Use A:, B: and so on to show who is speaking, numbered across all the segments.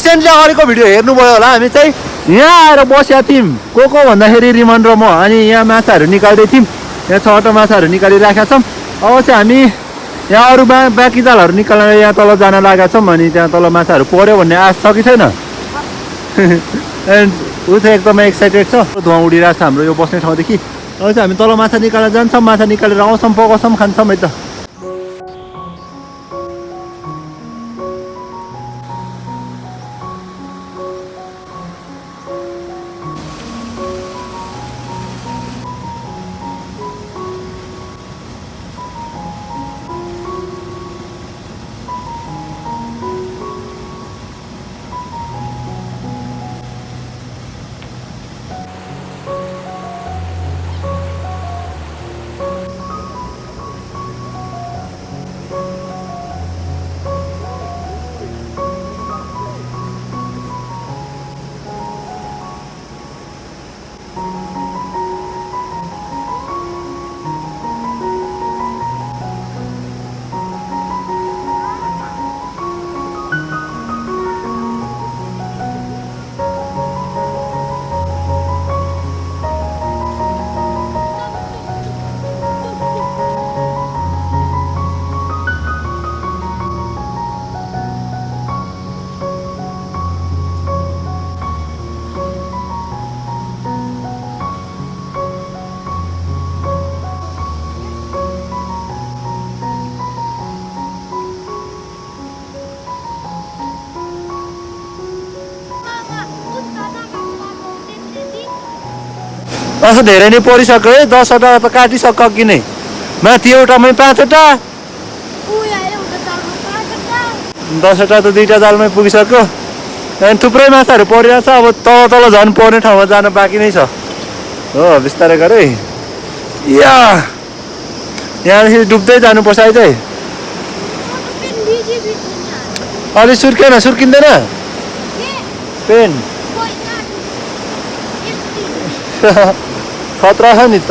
A: recently अगाडिको video हेर्नुभयो होला हामी चाहिँ यहाँ आएर बसेका थियौँ को भन्दाखेरि रिमन र म अनि यहाँ माछाहरू निकाल्दै थियौँ यहाँ 6वटा माछाहरू निकालिराखेका छौँ अब चाहिँ हामी यहाँ अरू बाँकी जालहरू निकालेर यहाँ तल जान लागेका छौँ अनि त्यहाँ तल माछाहरू पऱ्यो भन्ने आश छ कि छैन एन्ड ऊ चाहिँ एकदमै एक्साइटेड छ धुवा उडिरहेको छ हाम्रो यो बस्ने ठाउँदेखि अब चाहिँ हामी तल माछा निकालेर जान्छौँ माछा निकालेर आउँछौँ पकाउँछौँ खान्छौँ है त अझ धेरै नै परिसक्यो है 10वटा त काटिसक्यो कि नै माथि एउटामै 5वटा 10वटा त 2टा जालमै पुगिसक्यो त्यहाँदेखि थुप्रै माछाहरू परिरहेको छ अब तल झन् पर्ने ठाउँमा जान बाँकी नै छ हो बिस्तारै गरे यहाँदेखि डुब्दै जानुपर्छ है चाहिँ अलि सुर्किँदैन पेन खतरा छ नि त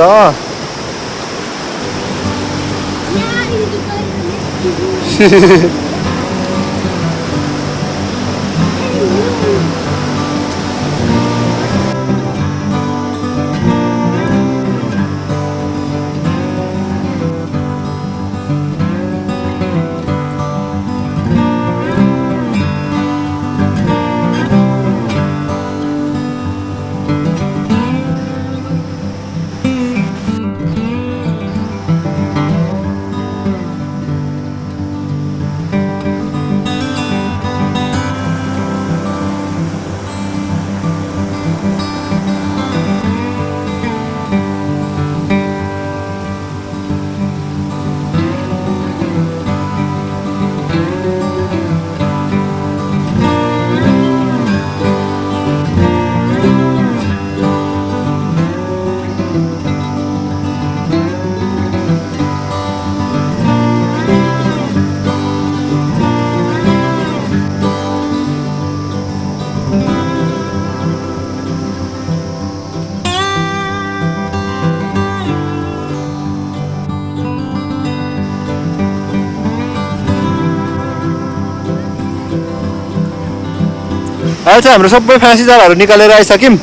A: अहिले चाहिँ हाम्रो सबै फाँसी जालहरू निकालेर आइसक्यौँ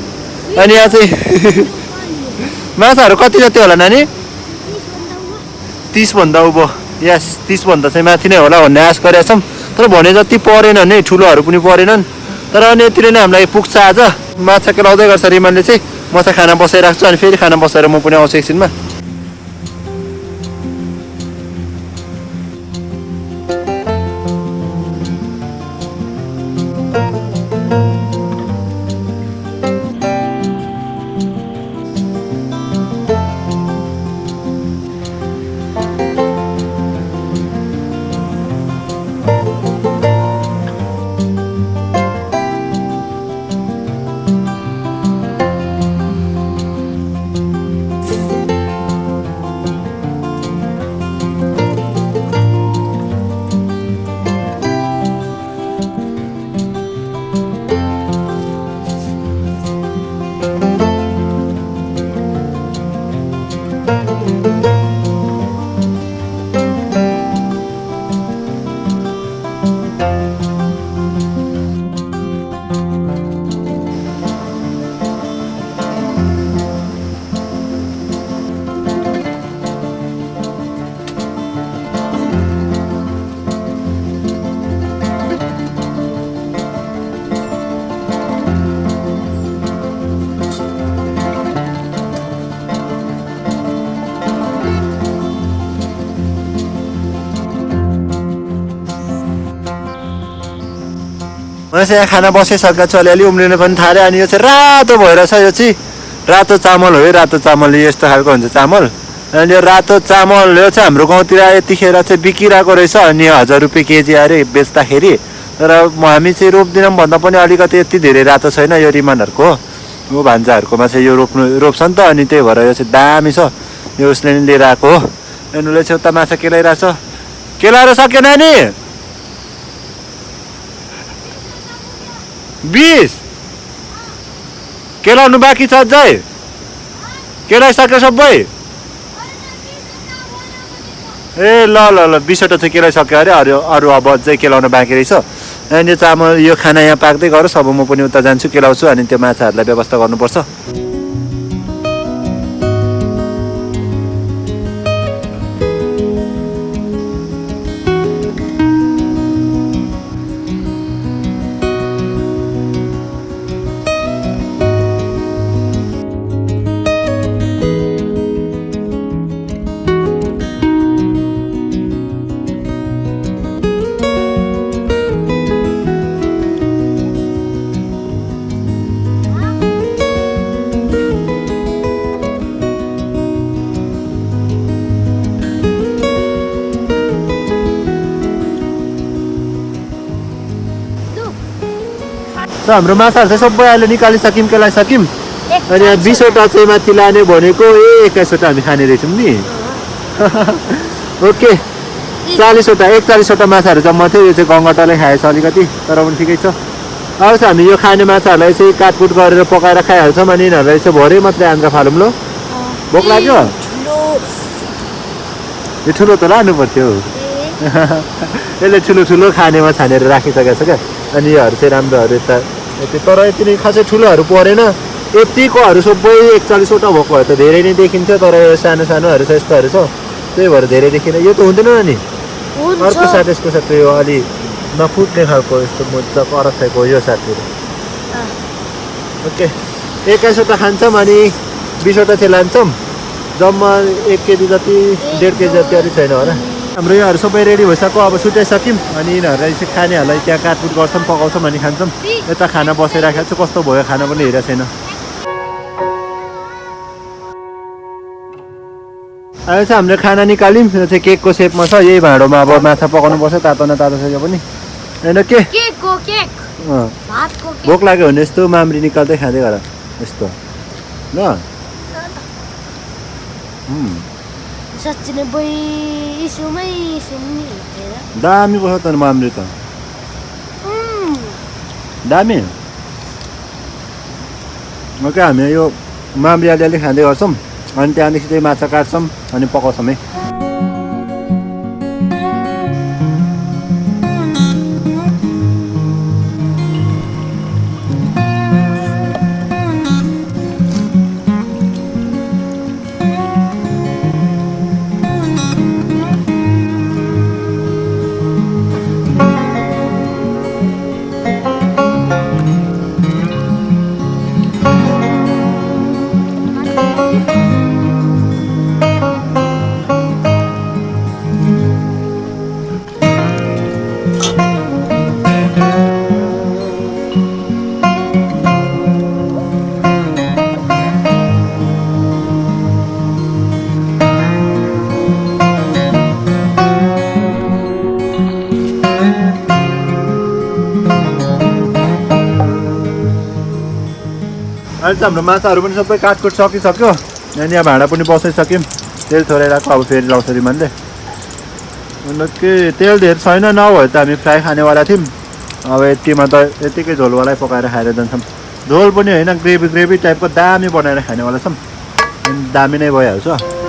A: अनि यहाँ चाहिँ माछाहरू कति जति होला नानी 30 भन्दा उँभो यस 30 भन्दा चाहिँ माथि नै होला भन्ने आश गरेका छौँ तर भने जति परेनन् है ठुलोहरू पनि परेनन् तर अनि यतिले नै हामीलाई पुग्छ आज माछा केलाउँदै गर्छ रिमानले चाहिँ म चाहिँ खाना बसाइराख्छु अनि फेरि खाना बसाएर म पनि आउँछु एकछिनमा यहाँ खाना बसिसकेको छु अलिअलि उम्लिनु पनि थाल्यो अनि यो चाहिँ रातो भइरहेछ यो चाहिँ रातो चामल हो है रातो चामल यस्तो खालको हुन्छ चामल अनि यो रातो चामल यो चाहिँ हाम्रो गाउँतिर यतिखेर चाहिँ बिकिरहेको रहेछ अनि 1000 रुपियाँ केजी अरे बेच्दाखेरि तर हामी चाहिँ रोप्दैनौँ भन्दा पनि अलिकति यति धेरै रातो छैन यो रिमानहरूको हो भान्जाहरूकोमा चाहिँ यो रोप्छ नि त अनि त्यही भएर यो चाहिँ दामी छ यो उसले नि लिएर आएको हो अनि उसले चाहिँ उता माछा केलाइरहेछ केलाएर सक्यो नानी 20 केलाउनु बाँकी छ अझै केलाइसक्यो सबै ए ल ल ल 20वटा चाहिँ केलाइसक्यो अरे अरू अब अझै केलाउन बाँकी रहेछ अनि यो चामल यो खाना यहाँ पाक्दै गरोस् अब म पनि उता जान्छु केलाउँछु अनि त्यो माछाहरूलाई व्यवस्था गर्नुपर्छ हाम्रो माछाहरू चाहिँ सबै अहिले निकालिसक्यौँ केलाइसक्यौँ अनि 20वटा चाहिँ माथि लाने भनेको 21वटा हामी खाने रहेछौँ नि ओके 40वटा 41वटा माछाहरू जम्मा थियो यो चाहिँ गङ्गटाले खाएछ अलिकति तर पनि ठिकै छ अब चाहिँ हामी यो खाने माछाहरूलाई चाहिँ काटकुट गरेर पकाएर खाइहाल्छौँ अनि यिनीहरूलाई चाहिँ भरे मात्रै आन्द्रा फालौँ ल भोक लाग्यो यो ठुलो त लानु पर्थ्यो यसले ठुलो खानेमा छानेर राखिसकेको छ क्या अनि योहरू चाहिँ राम्रोहरू यति तर यति नै खासै ठुलोहरू परेन यतिकोहरू सबै 41वटा भएको भए त धेरै नै देखिन्थ्यो तर यो सानो सानोहरू छ यस्तोहरू छ त्यही भएर धेरै देखिन यो त हुँदैन नि अर्को साथ यसको साथ यो अलि नफुट्ने खालको यस्तो मजाको अरथाइको यो साथतिर ओके 21वटा खान्छौँ अनि 20वटा चाहिँ लान्छौँ जम्मा 1 केजी जति 1.5 केजी जति अलिक छैन होला हाम्रो योहरू सबै रेडी भइसक्यो अब सुटाइसक्यौँ अनि यिनीहरूलाई चाहिँ खानेहरूलाई त्यहाँ काटकुट गर्छौँ पकाउँछौँ अनि खान्छौँ यता खाना बसिराखेको छु कस्तो भयो खाना पनि हेरेको छैन अहिले चाहिँ हामीले खाना निकाल्यौँ यो चाहिँ केकको सेपमा छ यही भाँडोमा अब माछा पकाउनु पर्छ तातो न तातो छ यो पनि होइन के भोक लाग्यो भने यस्तो माम्री निकाल्दै खाँदै गर यस्तो ल दामी पो छ त माम्री त दामी ओके हामी यो माम्री अलिअलि खाँदै गर्छौँ अनि त्यहाँदेखि चाहिँ माछा काट्छौँ अनि पकाउँछौँ है अहिले चाहिँ हाम्रो माछाहरू पनि सबै काटकुट सकिसक्यो अनि यहाँ भाँडा पनि बसाइसक्यौँ तेल छोराइरहेको अब फेरि लाउँछ रिमानले अन्त के तेल धेरै छैन नभए त हामी फ्राई खानेवाला थियौँ अब यतिमा त यतिकै झोलवालै पकाएर खाएर जान्छौँ झोल पनि होइन ग्रेभी टाइपको दामी बनाएर खानेवाला छौँ अनि दामी नै भइहाल्छ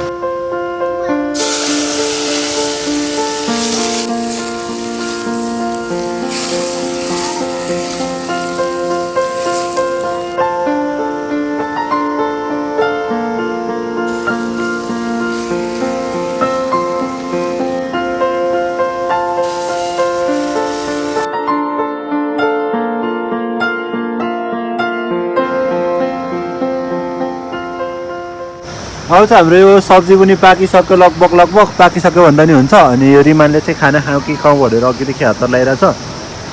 A: अब चाहिँ हाम्रो यो सब्जी पनि पाकिसक्यो लगभग पाकिसक्यो भन्दा नि हुन्छ अनि यो रिमानले चाहिँ खाना खाऊ कि खाऊ भनेर अघिदेखि हात लगाइरहेछ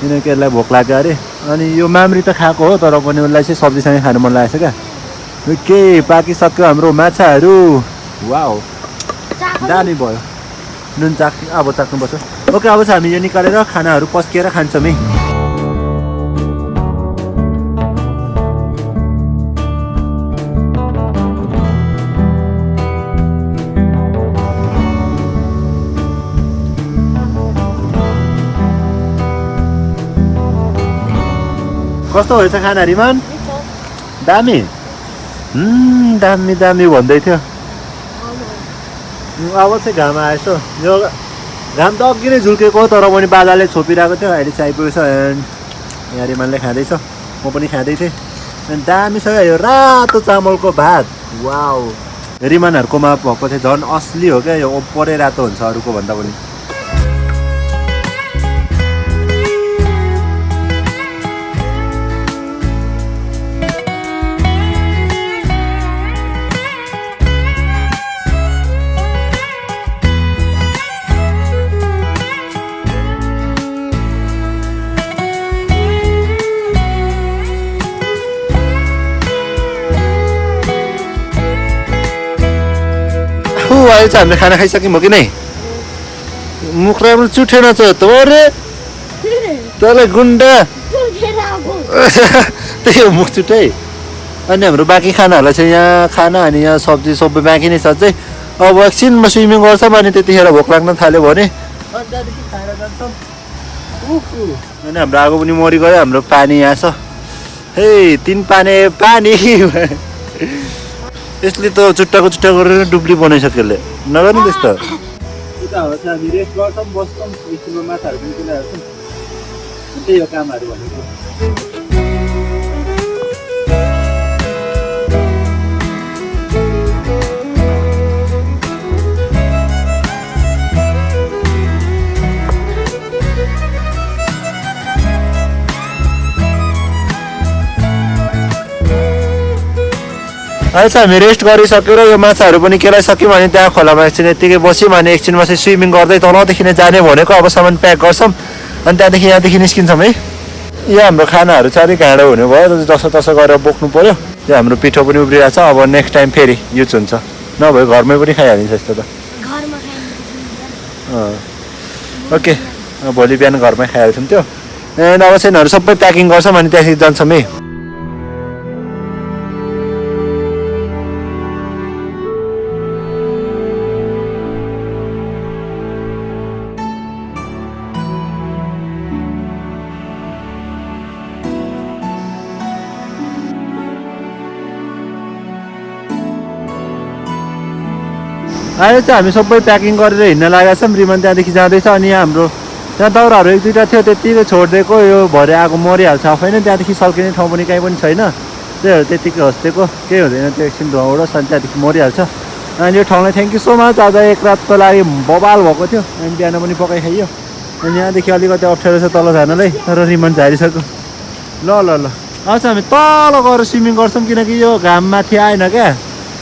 A: किनकि यसलाई भोक लाग्यो अरे अनि यो माम्री त खाएको हो तर पनि उसलाई चाहिँ सब्जीसँग खानु मन लागेको छ क्या के पाकिसक्यो हाम्रो माछाहरू वाउ दामी भयो नुन अब चाख्नुपर्छ ओके अब चाहिँ हामी यो निकालेर खानाहरू पस्किएर खान्छौँ है कस्तो भएछ खाना रिमान दामी दामी दामी भन्दै थियो अब चाहिँ घाम आएछ यो घाम त अघि नै झुल्केको तर पनि बाजाले छोपिरहेको थियो अहिले चाहिँ आइपुगेछ यहाँ रिमानले खाँदैछ म पनि खाँदै थिएँ अनि दामी छ यो रातो चामलको भात वाउ रिमानहरूकोमा भएको चाहिँ झन् असली हो क्या यो ओपरै रातो हुन्छ अरूको भन्दा पनि अहिले चाहिँ हामीले खाना खाइसक्यौँ हो कि नै मुख राम्रो चुठेन छ तोरे तँलाई गुन्डा त्यही हो मुख चुठै अनि हाम्रो बाँकी खानाहरूलाई चाहिँ यहाँ खाना अनि यहाँ सब्जी सबै बाँकी नै छ चाहिँ अब एकछिनमा स्विमिङ गर्छौँ अनि त्यतिखेर भोक लाग्न थाल्यो भने अनि त्यहाँदेखि खाएर जान्छौँ अनि हाम्रो आगो पनि मरिगयो हाम्रो पानी यहाँ छ हे 3 पानी पानी यसले त चुट्टाको चुट्टा गरेर डुब्ली बनाइसक्यो यसले नगर्नु त्यस्तो उता हो चाहिँ हामी रेस्ट गर्छौँ बस्छौँ एकछिनमा माछाहरू पनि तुलाइहाल्छौँ त्यही हो कामहरू भनेको अहिले चाहिँ हामी रेस्ट गरिसक्यो र यो माछाहरू पनि केलाइसक्यौँ भने त्यहाँ खोलामा एकछिन यत्तिकै बस्यौँ अनि एकछिनमा चाहिँ स्विमिङ गर्दै तलदेखि नै जाने भनेको अब सामान प्याक गर्छौँ अनि त्यहाँदेखि यहाँदेखि निस्किन्छौँ है यो हाम्रो खानाहरू चाहिँ अलिक घाँडो हुने भयो जसो तसो गरेर बोक्नु पऱ्यो यो हाम्रो पिठो पनि उब्रिरहेको छ अब नेक्स्ट टाइम फेरि युज हुन्छ नभए घरमै पनि खाइहालिन्छ यस्तो त ओके भोलि बिहान घरमै खाइहाल्छौँ त्यो एन्ड अब चाहिँ यिनीहरू सबै प्याकिङ गर्छौँ अनि त्यहाँदेखि जान्छौँ है अहिले चाहिँ हामी सबै प्याकिङ गरेर हिँड्न लागेका छौँ रिमन त्यहाँदेखि जाँदैछ अनि यहाँ हाम्रो त्यहाँ दाउराहरू 1-2टा थियो त्यतिकै छोडिदिएको यो भरे आगो मरिहाल्छ आफै नै त्यहाँदेखि सल्किने ठाउँ पनि कहीँ पनि छैन त्यही भएर त्यतिकै हस्तेको केही हुँदैन त्यो एकछिन धुवा उडोस् अनि त्यहाँदेखि मरिहाल्छ अनि यो ठाउँलाई थ्याङ्क यू सो मच आज एक रातको लागि बबाल भएको थियो अनि बिहान पनि पकाइखाइयो अनि यहाँदेखि अलिकति अप्ठ्यारो छ तल जानलाई तर रिमन झारिसक्यो ल ल ल आज हामी तल गएर स्विमिङ गर्छौँ किनकि यो घाम माथि आएन क्या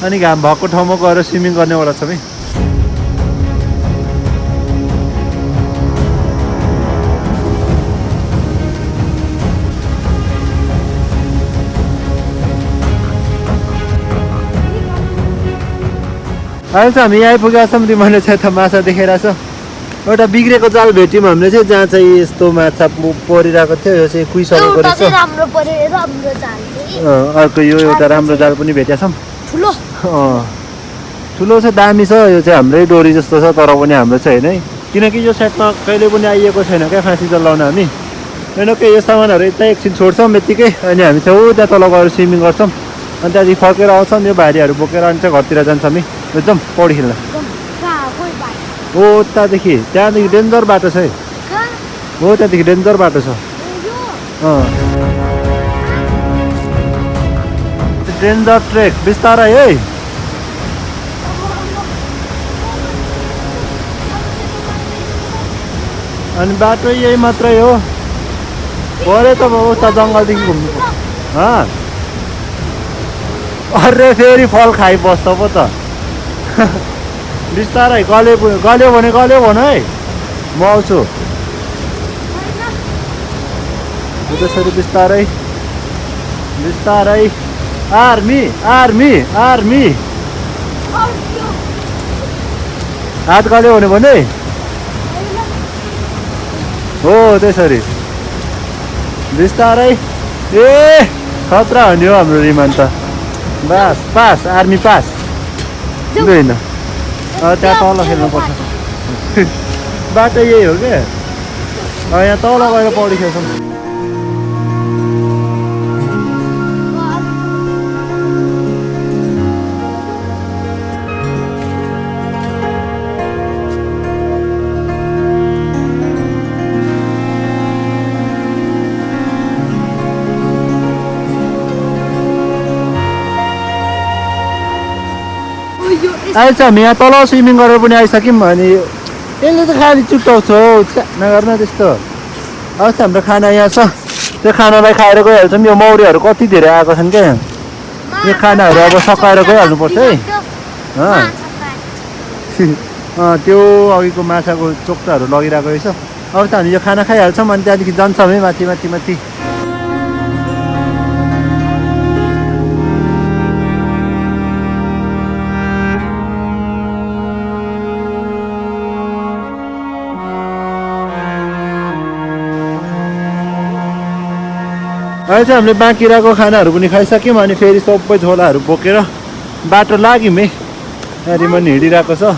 A: अनि घाम भएको ठाउँमा गएर स्विमिङ गर्नेवाला छ है अहिले चाहिँ हामी यहाँ आइपुगेका छौँ रिमनले चाहिँ त माछा देखेर छ एउटा बिग्रेको जाल भेट्यौँ हामीले चाहिँ जहाँ चाहिँ यस्तो माछा परिरहेको थियो यो चाहिँ कुहिसकेको रहेछ अर्को यो एउटा राम्रो जाल पनि भेटेका छौँ ठुलो छ दामी छ यो चाहिँ हाम्रै डोरी जस्तो छ तर पनि हाम्रो चाहिँ होइन है किनकि यो साइडमा कहिले पनि आइएको छैन क्या फाँसी जाल लाउन हामी होइन के यो सामानहरू यता एकछिन छोड्छौँ यत्तिकै अनि हामी चाहिँ उता तल गएर स्विमिङ गर्छौँ अनि त्यहाँदेखि फर्केर आउँछौँ यो भारीहरू बोकेर अनि चाहिँ घरतिर जान्छौँ है एकदम पौडी खेल्न हो त्यहाँदेखि डेन्जर बाटो छ है हो त्यहाँदेखि डेन्जर बाटो छ डेन्जर ट्रेक बिस्तारै है अनि बाटो यही मात्रै हो परे त उता जङ्गलदेखि घुम्नु अरे फेरि फल खाइबस्छ पो त बिस्तारै गल्यो भने है म आउँछु त्यसरी बिस्तारै बिस्तारै आर्मी आर्मी आर्मी हात गल्यो भने भन्दै हो त्यसरी बिस्तारै ए खतरा हो नि हो हाम्रो रिमान त बास पास आर्मी पास होइन त्यहाँ तल खेल्नुपर्छ बाटो यही हो क्या यहाँ तल गएर पौडी खेल्छौँ आइन्छ हामी यहाँ तल स्विमिङ गरेर पनि आइसक्यौँ अनि यसले त खालि चुट्टाउँछ हौ नगर्न त्यस्तो हवस् हाम्रो खाना यहाँ छ त्यो खानालाई खाएर गइहाल्छौँ यो मौरीहरू कति धेरै आएको छन् क्या यो खानाहरू अब सकाएर गइहाल्नुपर्छ है त्यो अघिको माछाको चोक्टाहरू लगिरहेको रहेछ अब त हामी यो खाना खाइहाल्छौँ अनि त्यहाँदेखि जान्छौँ है माथि माथि माथि अहिले चाहिँ हामीले बाँकी रहेको खानाहरू पनि खाइसक्यौँ अनि फेरि सबै झोलाहरू बोकेर बाटो लाग्यौँ है रिमन हिँडिरहेको छ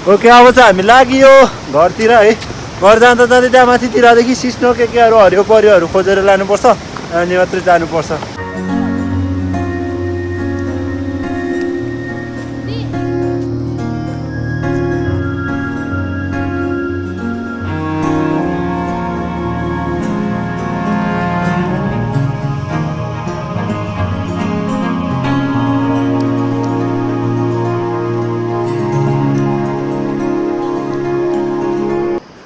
A: ओके अब चाहिँ हामी लागियो घरतिर है घर जाँदा जाँदै त्यहाँ माथितिरदेखि सिस्नो केहरू हरियो परियोहरू खोजेर लानुपर्छ अनि मात्रै जानुपर्छ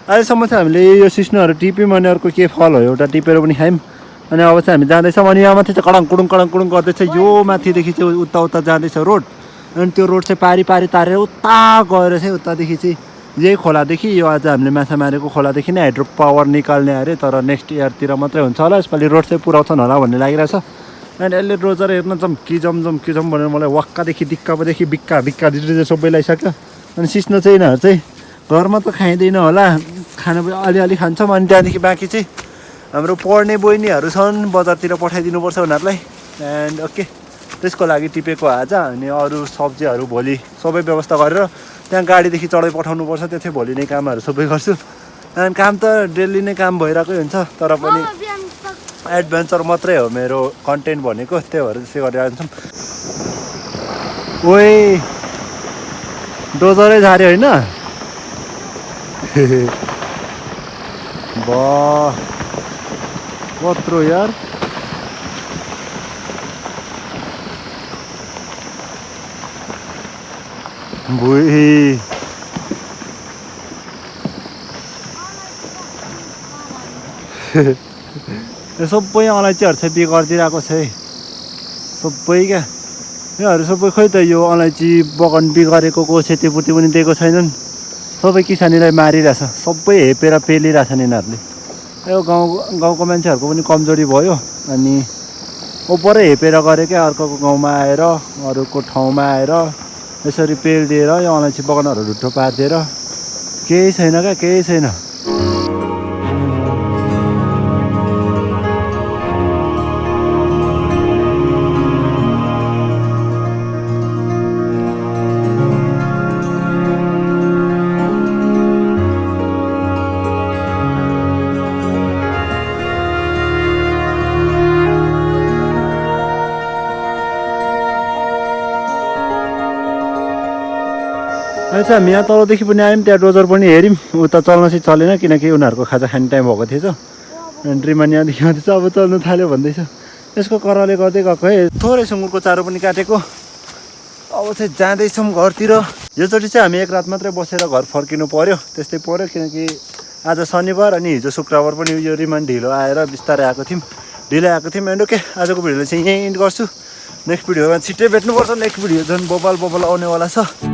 A: अहिलेसम्म चाहिँ हामीले यो सिस्नोहरू टिप्यौँ अनि अर्को के फल हो एउटा टिपेर पनि खायौँ अनि अब चाहिँ हामी जाँदैछौँ अनि यहाँ माथि चाहिँ कडङ कुडुङ गर्दैछ यो माथिदेखि चाहिँ उता उता जाँदैछ रोड अनि त्यो रोड चाहिँ पारी पारी तारेर उता गएर चाहिँ उतादेखि चाहिँ यही खोलादेखि यो आज हामीले माछा मारेको खोलादेखि नै हाइड्रो पावर निकाल्ने अरे तर नेक्स्ट इयरतिर मात्रै हुन्छ होला यसपालि रोड चाहिँ पुऱ्याउँछन् होला भन्ने लागिरहेछ अनि यसले रोजेर हेर्न जम्किजम भनेर मलाई वाक्कादेखि दिक्कादेखि बिक्का दिँदै सबै लगाइसक्यो अनि सिस्नो चाहिँ यिनीहरू चाहिँ घरमा त खाइँदैन होला खाना पनि अलिअलि खान्छौँ अनि त्यहाँदेखि बाँकी चाहिँ हाम्रो पढ्ने बहिनीहरू छन् बजारतिर पठाइदिनुपर्छ उनीहरूलाई एन्ड ओके त्यसको लागि टिपेको आज अनि अरू सब्जीहरू भोलि सबै व्यवस्था गरेर त्यहाँ गाडीदेखि चढाइ पठाउनुपर्छ त्यो चाहिँ भोलि नै कामहरू सबै गर्छु एन्ड काम त डेली नै काम भइरहेकै हुन्छ तर पनि एडभेन्चर मात्रै हो मेरो कन्टेन्ट भनेको त्यही भएर त्यसै गरेर जान्छौँ ओए डोजरै झाऱ्यो होइन वाह कत्रो यार भुई सबै अलैँचीहरू चाहिँ बिहे गरिदिरहेको छ है सबै क्या यिनीहरू सबै खोइ त यो अलैँची बगान बिगारेको को क्षतिपूर्ति पनि दिएको छैनन् सबै किसानीलाई मारिरहेछ सबै हेपेर पेलिरहेछन् यिनीहरूले यो गाउँको मान्छेहरूको पनि कमजोरी भयो अनि ओपरै हेपेर गरे क्या अर्कोको गाउँमा आएर अरूको ठाउँमा आएर यसरी पेलिदिएर यो अलैँची बगानहरू ढुट्टो पारिदिएर केही छैन क्या केही छैन अच्छा हामी यहाँ तलदेखि पनि आयौँ त्यहाँ डोजर पनि हेऱ्यौँ उता चल्न चाहिँ चलेन किनकि उनीहरूको खाजा खाने टाइम भएको थिएछ अनि ड्रिमन यहाँदेखि आउँदैछ अब चल्नु थाल्यो भन्दैछ यसको करले गर्दै गएको है थोरै सुँगुरको चारो पनि काटेको अब चाहिँ जाँदैछौँ घरतिर योचोटि चाहिँ हामी एक रात मात्रै बसेर घर फर्किनु पर्यो त्यस्तै पर्यो किनकि आज शनिबार अनि हिजो शुक्रबार पनि यो रिमान ढिलो आएर बिस्तारै आएको थियौँ ढिलो आएको थियौँ एन्ड ओके आजको भिडियोलाई चाहिँ यहीँ इन्ड गर्छु नेक्स्ट भिडियोमा छिट्टै भेट्नुपर्छ नेक्स्ट भिडियो झन् बबाल आउनेवाला छ